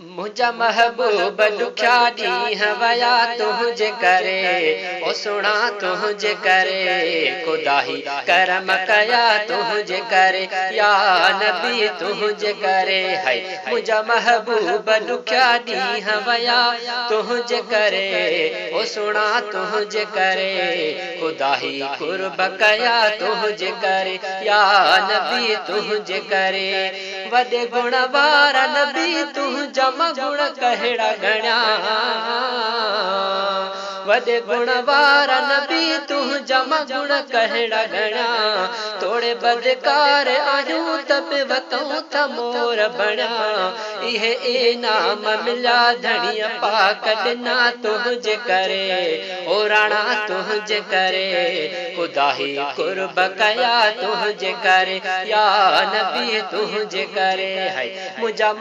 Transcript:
मुझा महबूब दुख्या ॾींहं वया तुंहिंजे करे, ओ सुणा तुंहिंजे करे, ख़ुदा ही करम कया तुंहिंजे करे, या नबी तुंहिंजे करे। है मुझा महबूब दुख्या ॾींहं वया तुंहिंजे करे, ओ सुणा तुंहिंजे करे, ख़ुदा ही कुर्ब कया तुंहिंजे करे, या नबी तुंहिंजे करे। वॾे गुण वारा नबी तुंहिंजा गुण कहिड़ा गणिया, वॾे गुण वारा नबी तुंहिंजा गुण कहिड़ा गणिया, थोड़े बदकार आहियूं त बि वतऊं त मोर बणिया। इहे इनाम मिलिया धणीअ पाक ॾिना तुंहिंजे करे, ओ राणा तुंहिंजे करे, ख़ुदा ही कुर्ब कया तुंहिंजे करे, या नबी तुंहिंजे करे। है मुंहिंजा